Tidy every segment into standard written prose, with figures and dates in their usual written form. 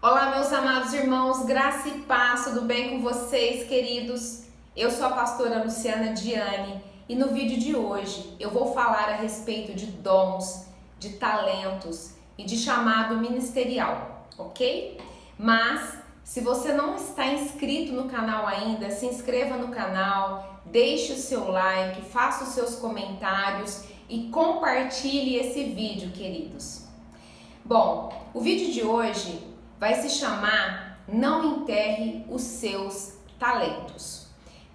Olá, meus amados irmãos, graça e paz, tudo bem com vocês, queridos? Eu sou a pastora Luciana Diane e no vídeo de hoje eu vou falar a respeito de dons, de talentos e de chamado ministerial, ok? Mas se você não está inscrito no canal ainda, se inscreva no canal, deixe o seu like, faça os seus comentários e compartilhe esse vídeo, queridos. Bom, o vídeo de hoje vai se chamar Não Enterre os Seus Talentos.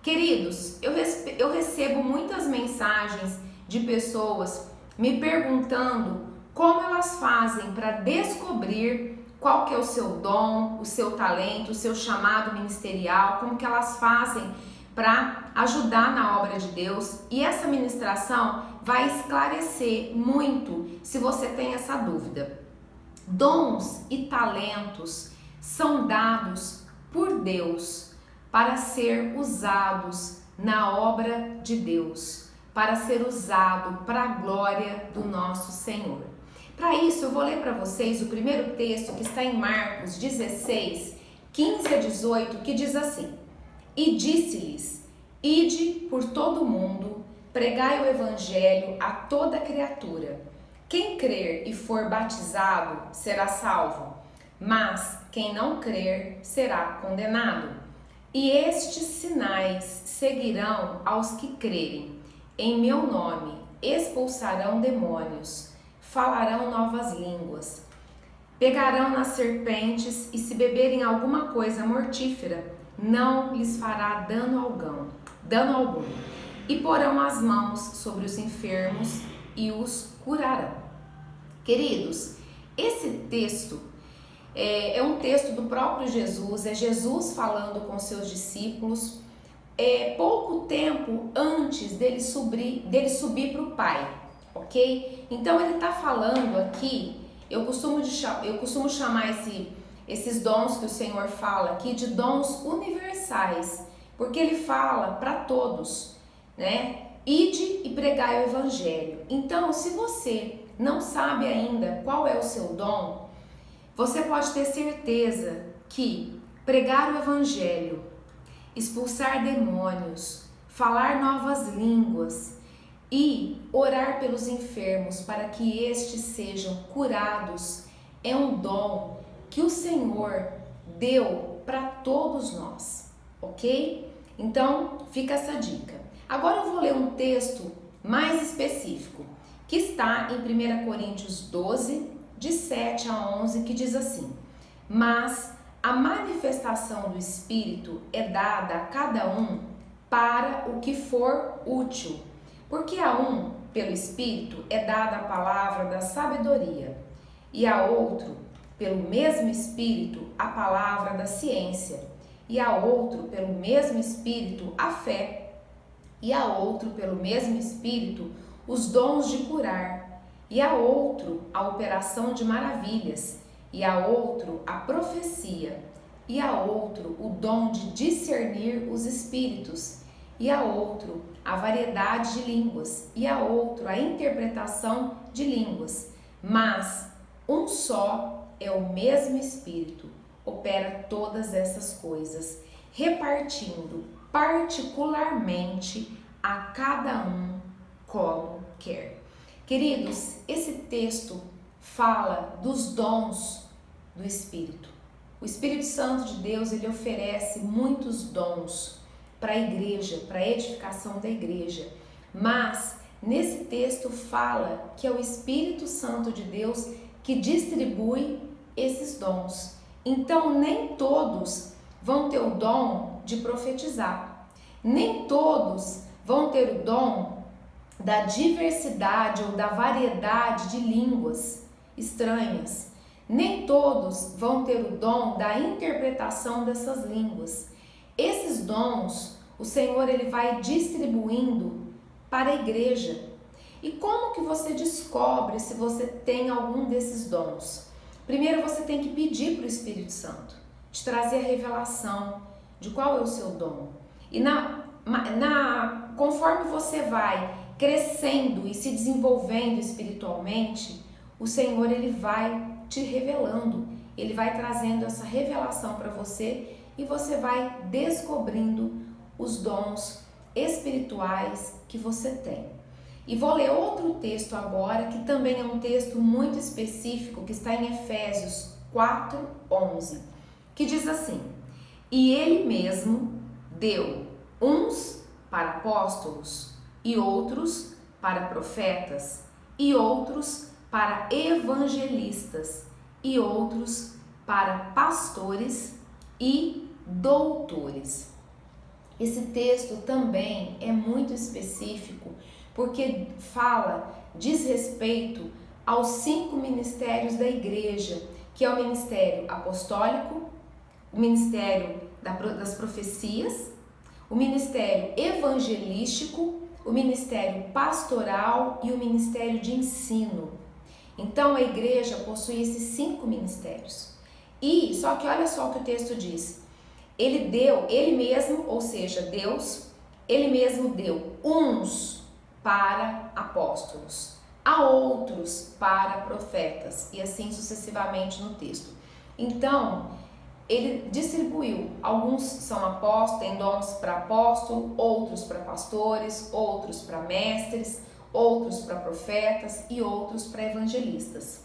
Queridos, eu recebo muitas mensagens de pessoas me perguntando como elas fazem para descobrir qual que é o seu dom, o seu talento, o seu chamado ministerial, como que elas fazem para ajudar na obra de Deus. E essa ministração vai esclarecer muito se você tem essa dúvida. Dons e talentos são dados por Deus para ser usados na obra de Deus, para ser usado para a glória do nosso Senhor. Para isso, eu vou ler para vocês o primeiro texto que está em Marcos 16, 15 a 18, que diz assim: E disse-lhes: Ide por todo o mundo, pregai o evangelho a toda criatura. Quem crer e for batizado será salvo, mas quem não crer será condenado. E estes sinais seguirão aos que crerem. Em meu nome expulsarão demônios, falarão novas línguas, pegarão nas serpentes e se beberem alguma coisa mortífera, não lhes fará dano algum. E porão as mãos sobre os enfermos e os curarão. Queridos, esse texto é um texto do próprio Jesus, é Jesus falando com seus discípulos, pouco tempo antes dele subir para o Pai, ok? Então ele está falando aqui, eu costumo chamar esses dons que o Senhor fala aqui de dons universais, porque ele fala para todos, né? Ide e pregai o evangelho. Então, se você não sabe ainda qual é o seu dom, você pode ter certeza que pregar o evangelho, expulsar demônios, falar novas línguas e orar pelos enfermos para que estes sejam curados é um dom que o Senhor deu para todos nós, ok? Então, fica essa dica. Agora eu vou ler um texto mais específico, que está em 1 Coríntios 12, de 7 a 11, que diz assim: Mas a manifestação do Espírito é dada a cada um para o que for útil, porque a um, pelo Espírito, é dada a palavra da sabedoria, e a outro, pelo mesmo Espírito, a palavra da ciência, e a outro, pelo mesmo Espírito, a fé, e a outro, pelo mesmo Espírito, os dons de curar, e a outro, a operação de maravilhas, e a outro, a profecia, e a outro, o dom de discernir os espíritos, e a outro, a variedade de línguas, e a outro, a interpretação de línguas. Mas um só é o mesmo Espírito, opera todas essas coisas, repartindo particularmente a cada um como quer. Queridos, esse texto fala dos dons do Espírito. O Espírito Santo de Deus, ele oferece muitos dons para a igreja, para a edificação da igreja. Mas nesse texto fala que é o Espírito Santo de Deus que distribui esses dons. Então nem todos vão ter o dom de profetizar. Nem todos vão ter o dom da diversidade ou da variedade de línguas estranhas. Nem todos vão ter o dom da interpretação dessas línguas. Esses dons, o Senhor ele vai distribuindo para a igreja. E como que você descobre se você tem algum desses dons? Primeiro você tem que pedir para o Espírito Santo te trazer a revelação de qual é o seu dom. E conforme você vai crescendo e se desenvolvendo espiritualmente, o Senhor ele vai te revelando ele vai trazendo essa revelação para você e você vai descobrindo os dons espirituais que você tem. E vou ler outro texto agora, que também é um texto muito específico, que está em Efésios 4:11, que diz assim: E ele mesmo deu uns para apóstolos, e outros para profetas, e outros para evangelistas, e outros para pastores e doutores. Esse texto também é muito específico, porque diz respeito aos 5 ministérios da igreja, que é o ministério apostólico, o ministério das profecias, o ministério evangelístico, o ministério pastoral e o ministério de ensino. Então a igreja possui esses 5 ministérios. E só que olha só o que o texto diz. Ele mesmo, ou seja, Deus, ele mesmo deu uns para apóstolos, a outros para profetas, e assim sucessivamente no texto. Então, ele distribuiu, alguns são apóstolos, tem dons para apóstolo, outros para pastores, outros para mestres, outros para profetas e outros para evangelistas.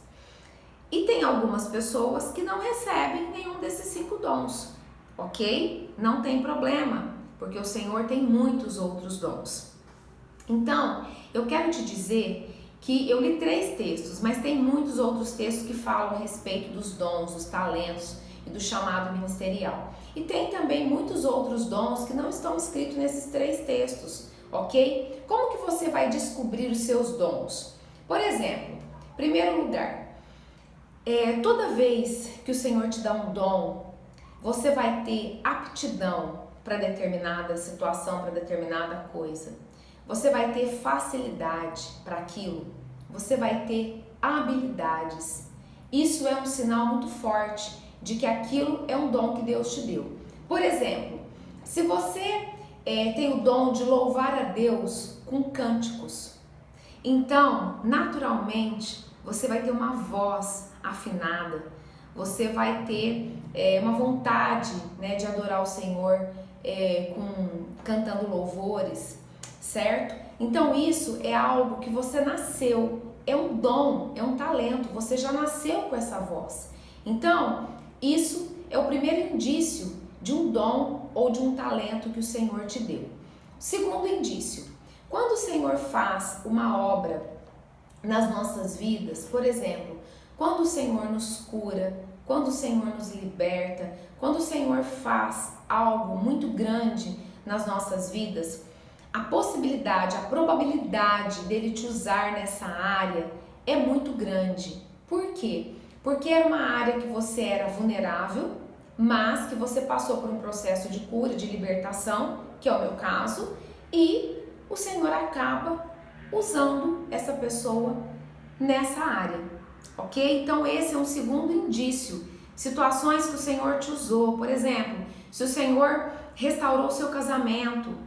E tem algumas pessoas que não recebem nenhum desses 5 dons, ok? Não tem problema, porque o Senhor tem muitos outros dons. Então, eu quero te dizer que eu li 3 textos, mas tem muitos outros textos que falam a respeito dos dons, dos talentos e do chamado ministerial. E tem também muitos outros dons que não estão escritos nesses 3 textos, ok? Como que você vai descobrir os seus dons? Por exemplo, em primeiro lugar, toda vez que o Senhor te dá um dom, você vai ter aptidão para determinada situação, para determinada coisa. Você vai ter facilidade para aquilo. Você vai ter habilidades. Isso é um sinal muito forte de que aquilo é um dom que Deus te deu. Por exemplo, se você tem o dom de louvar a Deus com cânticos, então, naturalmente, você vai ter uma voz afinada, você vai ter uma vontade, né, de adorar o Senhor cantando louvores, certo? Então isso é algo que você nasceu, é um dom, é um talento, você já nasceu com essa voz. Então, isso é o primeiro indício de um dom ou de um talento que o Senhor te deu. Segundo indício, quando o Senhor faz uma obra nas nossas vidas, por exemplo, quando o Senhor nos cura, quando o Senhor nos liberta, quando o Senhor faz algo muito grande nas nossas vidas, a possibilidade, a probabilidade dele te usar nessa área é muito grande. Por quê? Porque era uma área que você era vulnerável, mas que você passou por um processo de cura, de libertação, que é o meu caso, e o Senhor acaba usando essa pessoa nessa área, ok? Então esse é um segundo indício. Situações que o Senhor te usou, por exemplo, se o Senhor restaurou o seu casamento,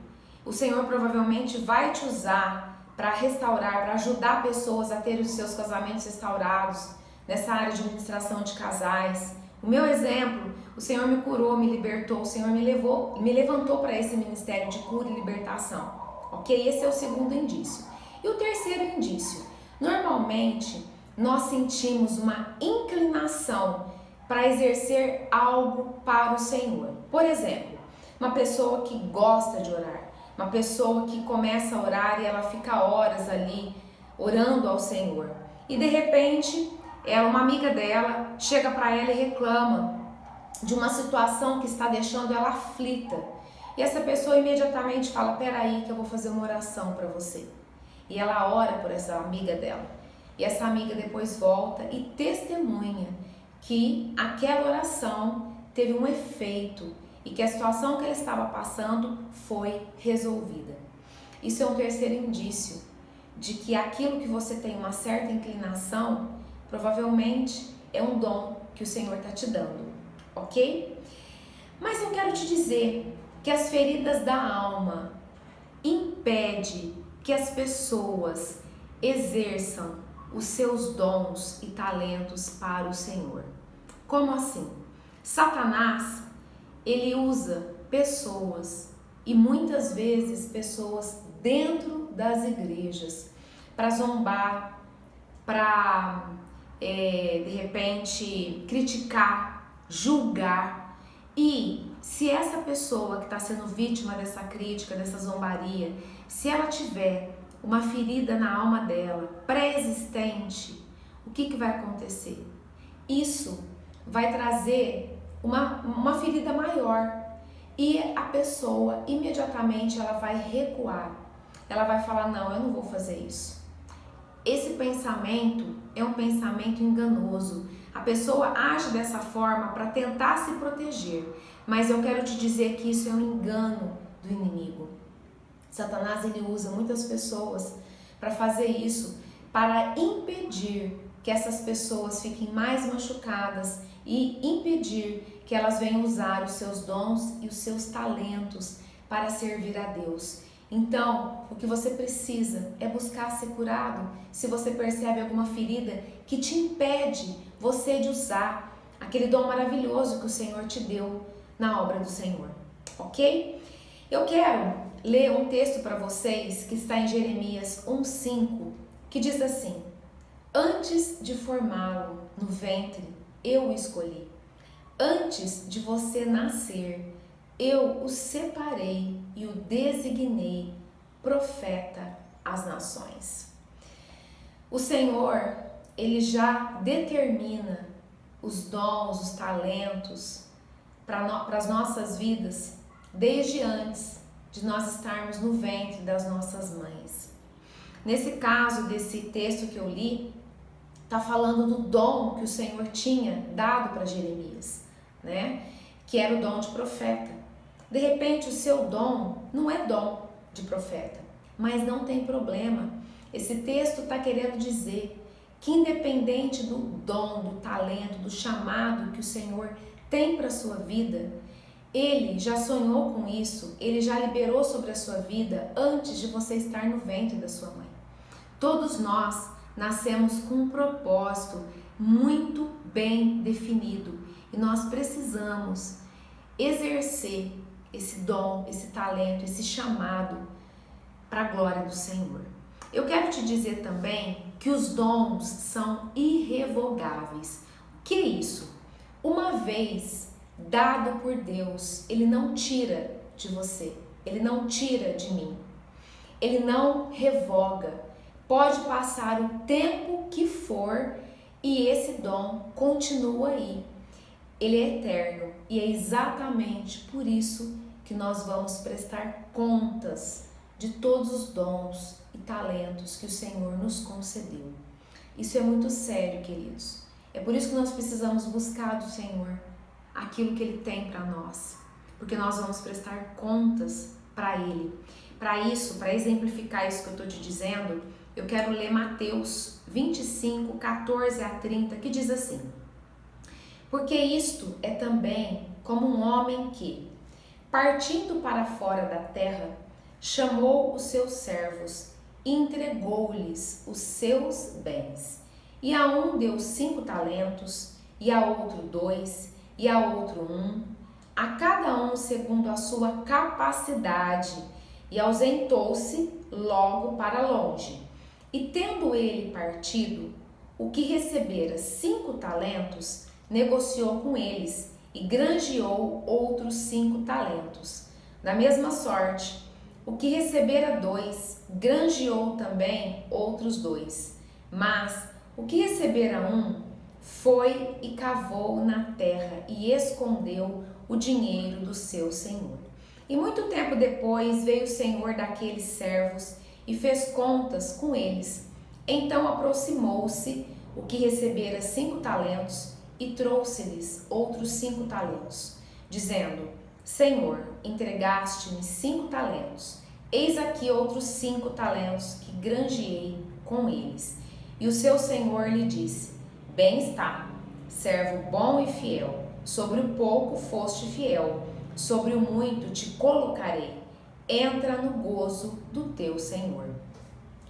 o Senhor provavelmente vai te usar para restaurar, para ajudar pessoas a ter os seus casamentos restaurados nessa área de administração de casais. O meu exemplo, o Senhor me curou, me libertou, o Senhor me levantou para esse ministério de cura e libertação, ok? Esse é o segundo indício. E o terceiro indício, normalmente nós sentimos uma inclinação para exercer algo para o Senhor. Por exemplo, uma pessoa que gosta de orar, uma pessoa que começa a orar e ela fica horas ali orando ao Senhor. E de repente, uma amiga dela chega para ela e reclama de uma situação que está deixando ela aflita. E essa pessoa imediatamente fala: peraí que eu vou fazer uma oração para você. E ela ora por essa amiga dela. E essa amiga depois volta e testemunha que aquela oração teve um efeito e que a situação que ela estava passando foi resolvida. Isso é um terceiro indício de que aquilo que você tem uma certa inclinação, provavelmente é um dom que o Senhor está te dando, ok? Mas eu quero te dizer que as feridas da alma impedem que as pessoas exerçam os seus dons e talentos para o Senhor. Como assim? Satanás, ele usa pessoas, e muitas vezes pessoas dentro das igrejas, para zombar, para de repente criticar, julgar. E se essa pessoa que está sendo vítima dessa crítica, dessa zombaria, se ela tiver uma ferida na alma dela, pré-existente, o que vai acontecer? Isso vai trazer uma ferida maior, e a pessoa imediatamente ela vai recuar, ela vai falar: não, eu não vou fazer isso. Esse pensamento é um pensamento enganoso. A pessoa age dessa forma para tentar se proteger, mas eu quero te dizer que isso é um engano do inimigo. Satanás, ele usa muitas pessoas para fazer isso, para impedir que essas pessoas fiquem mais machucadas e impedir que elas venham usar os seus dons e os seus talentos para servir a Deus. Então, o que você precisa é buscar ser curado. Se você percebe alguma ferida que te impede você de usar aquele dom maravilhoso que o Senhor te deu na obra do Senhor, ok? Eu quero ler um texto para vocês que está em Jeremias 1:5, que diz assim: antes de formá-lo no ventre, eu o escolhi. Antes de você nascer, eu o separei e o designei profeta às nações. O Senhor, ele já determina os dons, os talentos para as nossas vidas desde antes de nós estarmos no ventre das nossas mães. Nesse caso desse texto que eu li, está falando do dom que o Senhor tinha dado para Jeremias, né? Que era o dom de profeta. De repente o seu dom não é dom de profeta, mas não tem problema. Esse texto está querendo dizer que independente do dom, do talento, do chamado que o Senhor tem para a sua vida, Ele já sonhou com isso, Ele já liberou sobre a sua vida antes de você estar no ventre da sua mãe. Todos nós nascemos com um propósito muito bem definido e nós precisamos exercer esse dom, esse talento, esse chamado para a glória do Senhor. Eu quero te dizer também que os dons são irrevogáveis. O que é isso? Uma vez dado por Deus, Ele não tira de você, Ele não tira de mim, Ele não revoga. Pode passar o tempo que for e esse dom continua aí. Ele é eterno e é exatamente por isso que nós vamos prestar contas de todos os dons e talentos que o Senhor nos concedeu. Isso é muito sério, queridos. É por isso que nós precisamos buscar do Senhor aquilo que Ele tem para nós, porque nós vamos prestar contas para Ele. Para isso, para exemplificar isso que eu estou te dizendo, eu quero ler Mateus 25, 14 a 30, que diz assim: porque isto é também como um homem que, partindo para fora da terra, chamou os seus servos e entregou-lhes os seus bens. E a um deu 5 talentos, e a outro 2, e a outro 1, a cada um segundo a sua capacidade, e ausentou-se logo para longe. E tendo ele partido, o que recebera 5 talentos, negociou com eles e granjeou outros 5 talentos. Da mesma sorte, o que recebera 2, granjeou também outros 2. Mas o que recebera 1, foi e cavou na terra e escondeu o dinheiro do seu senhor. E muito tempo depois veio o senhor daqueles servos e fez contas com eles. Então aproximou-se o que recebera 5 talentos e trouxe-lhes outros 5 talentos, dizendo: Senhor, entregaste-me 5 talentos, eis aqui outros 5 talentos que granjeei com eles. E o seu senhor lhe disse: Bem está, servo bom e fiel, sobre o pouco foste fiel, sobre o muito te colocarei, entra no gozo do teu senhor.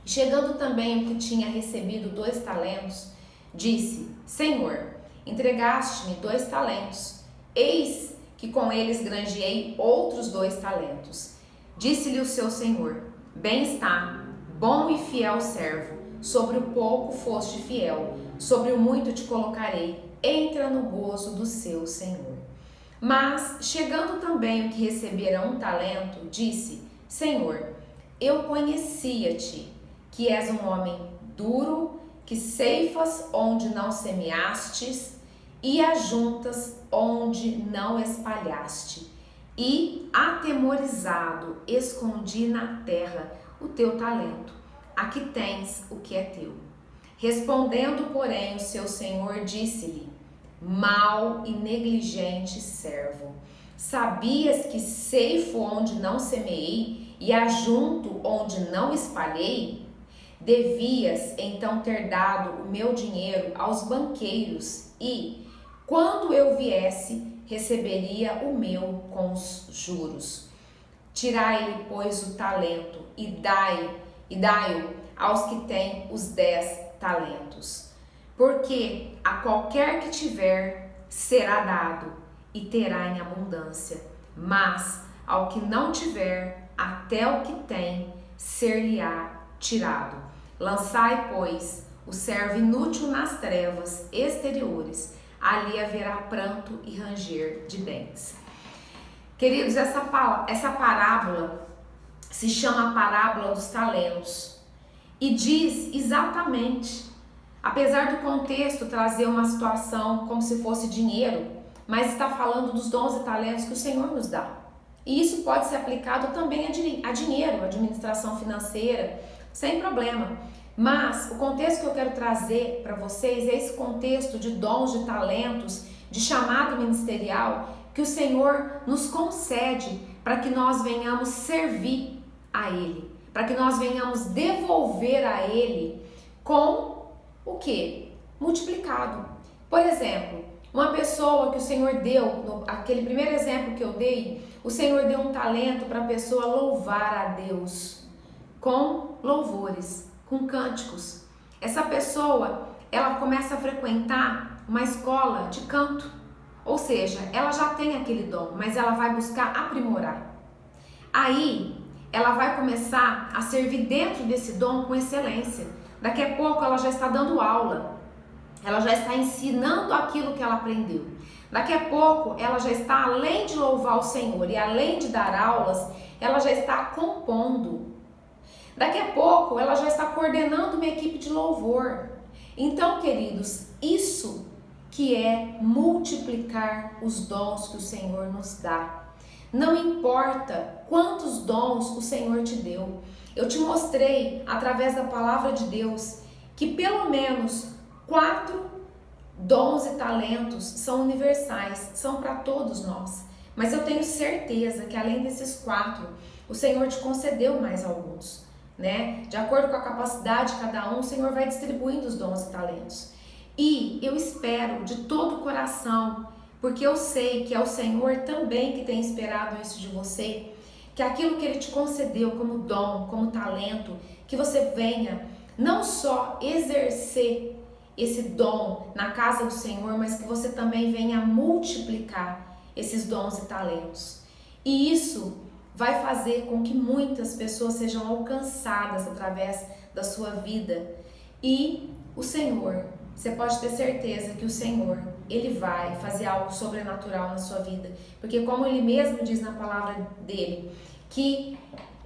Chegando também o que tinha recebido 2 talentos, disse: Senhor, entregaste-me 2 talentos. Eis que com eles granjeei outros 2 talentos. Disse-lhe o seu senhor: bem está, bom e fiel servo. Sobre o pouco foste fiel, sobre o muito te colocarei. Entra no gozo do seu senhor. Mas, chegando também o que recebera 1 talento, disse: Senhor, eu conhecia-te, que és um homem duro, que ceifas onde não semeastes e ajuntas onde não espalhaste. E, atemorizado, escondi na terra o teu talento. Aqui tens o que é teu. Respondendo, porém, o seu senhor disse-lhe: mau e negligente servo, sabias que ceifo onde não semeei e ajunto onde não espalhei? Devias então ter dado o meu dinheiro aos banqueiros e, quando eu viesse, receberia o meu com os juros. Tirai-lhe, pois, o talento e dai-o aos que têm os 10 talentos. Porque a qualquer que tiver, será dado e terá em abundância. Mas ao que não tiver, até o que tem, ser-lhe-á tirado. Lançai, pois, o servo inútil nas trevas exteriores. Ali haverá pranto e ranger de dentes. Queridos, essa parábola se chama a parábola dos talentos e diz exatamente, apesar do contexto trazer uma situação como se fosse dinheiro, mas está falando dos dons e talentos que o Senhor nos dá. E isso pode ser aplicado também a dinheiro, administração financeira, sem problema. Mas o contexto que eu quero trazer para vocês é esse contexto de dons, de talentos, de chamado ministerial que o Senhor nos concede para que nós venhamos servir a Ele, para que nós venhamos devolver a Ele com o quê? Multiplicado. Por exemplo, uma pessoa que o Senhor deu, aquele primeiro exemplo que eu dei, o Senhor deu um talento para a pessoa louvar a Deus com louvores, com cânticos. Essa pessoa, ela começa a frequentar uma escola de canto, ou seja, ela já tem aquele dom, mas ela vai buscar aprimorar. Aí, ela vai começar a servir dentro desse dom com excelência. Daqui a pouco ela já está dando aula, ela já está ensinando aquilo que ela aprendeu. Daqui a pouco ela já está, além de louvar o Senhor e além de dar aulas, ela já está compondo. Daqui a pouco ela já está coordenando uma equipe de louvor. Então, queridos, isso que é multiplicar os dons que o Senhor nos dá. Não importa quantos dons o Senhor te deu. Eu te mostrei, através da palavra de Deus, que pelo menos 4 dons e talentos são universais, são para todos nós. Mas eu tenho certeza que além desses 4, o Senhor te concedeu mais alguns, né? De acordo com a capacidade de cada um, o Senhor vai distribuindo os dons e talentos. E eu espero de todo o coração, porque eu sei que é o Senhor também que tem esperado isso de você, que aquilo que Ele te concedeu como dom, como talento, que você venha não só exercer esse dom na casa do Senhor, mas que você também venha multiplicar esses dons e talentos. E isso vai fazer com que muitas pessoas sejam alcançadas através da sua vida. E o Senhor, você pode ter certeza que o Senhor, Ele vai fazer algo sobrenatural na sua vida. Porque como Ele mesmo diz na palavra dEle, que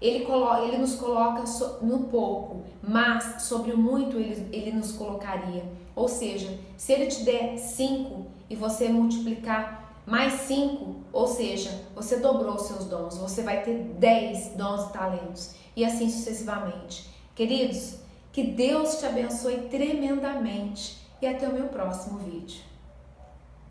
Ele nos coloca no pouco, mas sobre o muito Ele nos colocaria. Ou seja, se Ele te der 5 e você multiplicar mais 5, ou seja, você dobrou os seus dons, você vai ter 10 dons e talentos, e assim sucessivamente. Queridos, que Deus te abençoe tremendamente e até o meu próximo vídeo.